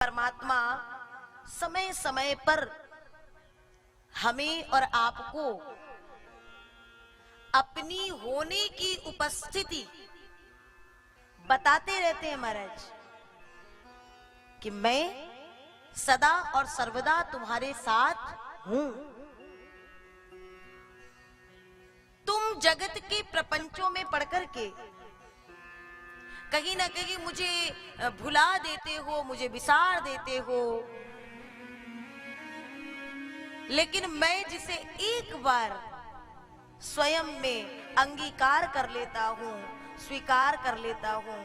परमात्मा समय समय पर हमें और आपको अपनी होने की उपस्थिति बताते रहते हैं महाराज कि मैं सदा और सर्वदा तुम्हारे साथ हूं। तुम जगत के प्रपंचों में पढ़कर के कहीं ना कहीं मुझे भुला देते हो, मुझे विसार देते हो, लेकिन मैं जिसे एक बार स्वयं में अंगीकार कर लेता हूं, स्वीकार कर लेता हूं,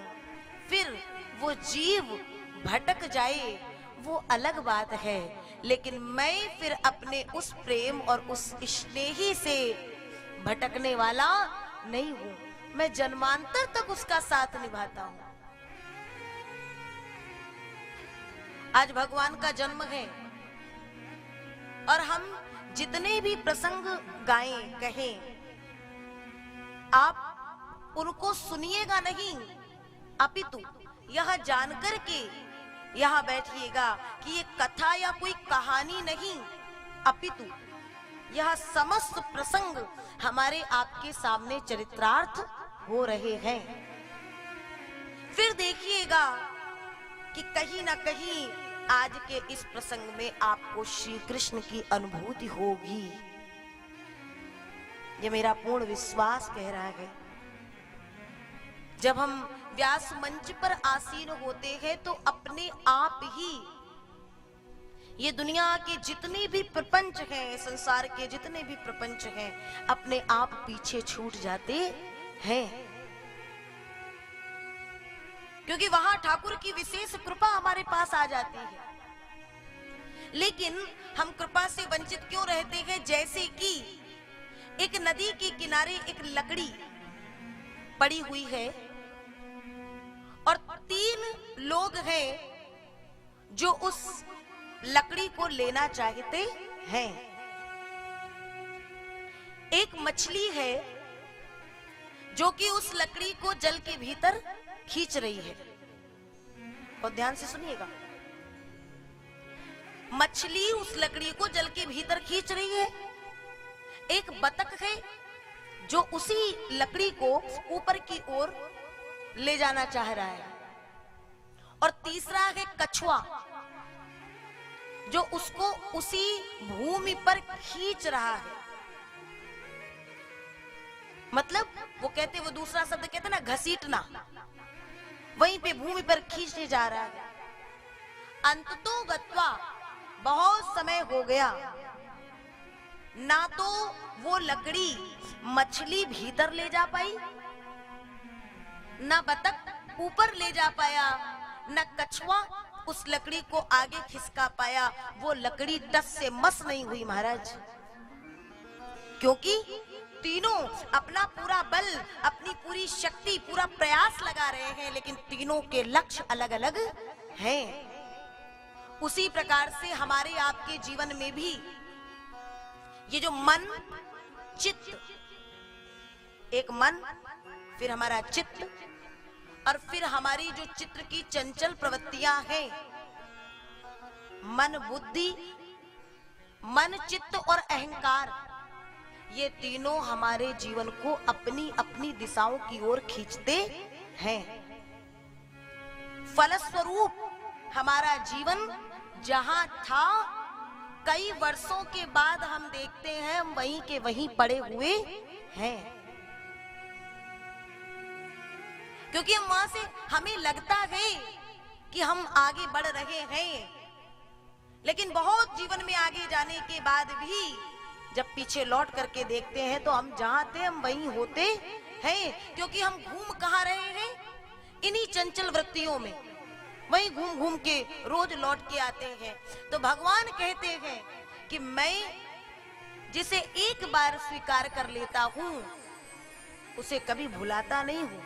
फिर वो जीव भटक जाए वो अलग बात है, लेकिन मैं फिर अपने उस प्रेम और उस स्नेही से भटकने वाला नहीं हूं। मैं जन्मांतर तक उसका साथ निभाता हूं। आज भगवान का जन्म है और हम जितने भी प्रसंग गाएं कहें, आप उनको सुनिएगा नहीं, अपितु यह जानकर के यहां बैठिएगा कि ये कथा या कोई कहानी नहीं, अपितु यह समस्त प्रसंग हमारे आपके सामने चरित्रार्थ हो रहे हैं। फिर देखिएगा कि कहीं ना कहीं आज के इस प्रसंग में आपको श्री कृष्ण की अनुभूति होगी। ये मेरा पूर्ण विश्वास कह रहा है। जब हम व्यास मंच पर आसीन होते हैं तो अपने आप ही ये दुनिया के जितने भी प्रपंच हैं, संसार के जितने भी प्रपंच हैं, अपने आप पीछे छूट जाते हैं, क्योंकि वहां ठाकुर की विशेष कृपा हमारे पास आ जाती है। लेकिन हम कृपा से वंचित क्यों रहते हैं? जैसे कि एक नदी के किनारे एक लकड़ी पड़ी हुई है और 3 लोग हैं जो उस लकड़ी को लेना चाहते हैं। एक मछली है जो कि उस लकड़ी को जल के भीतर खींच रही है। और ध्यान से सुनिएगा, मछली उस लकड़ी को जल के भीतर खींच रही है। एक बतख है जो उसी लकड़ी को ऊपर की ओर ले जाना चाह रहा है। और तीसरा है कछुआ जो उसको उसी भूमि पर खींच रहा है। मतलब वो कहते, वो दूसरा शब्द कहते ना, घसीटना, वहीं पे भूमि पर खींचने जा रहा है। अंततो गत्वा बहुत समय हो गया, ना तो वो लकड़ी मछली भीतर ले जा पाई, ना बतख ऊपर ले जा पाया, ना कछुआ उस लकड़ी को आगे खिसका पाया। वो लकड़ी टस से मस नहीं हुई महाराज, क्योंकि तीनों अपना पूरा बल, अपनी पूरी शक्ति, पूरा प्रयास लगा रहे हैं, लेकिन तीनों के लक्ष्य अलग अलग हैं। उसी प्रकार से हमारे आपके जीवन में भी ये जो मन, चित्त, एक मन, फिर हमारा चित्त, और फिर हमारी जो चित्र की चंचल प्रवृत्तियां हैं, मन, बुद्धि, मन, चित्त और अहंकार, ये तीनों हमारे जीवन को अपनी अपनी दिशाओं की ओर खींचते हैं। फलस्वरूप हमारा जीवन जहां था, कई वर्षों के बाद हम देखते हैं हम वहीं के वहीं पड़े हुए हैं, क्योंकि हम वहां से, हमें लगता है कि हम आगे बढ़ रहे हैं, लेकिन बहुत जीवन में आगे जाने के बाद भी जब पीछे लौट करके देखते हैं तो हम जहां थे हम वहीं होते हैं, क्योंकि हम घूम कहां रहे हैं? इन्हीं चंचल वृत्तियों में, वहीं घूम घूम के रोज लौट के आते हैं। तो भगवान कहते हैं कि मैं जिसे एक बार स्वीकार कर लेता हूं उसे कभी भुलाता नहीं हूं।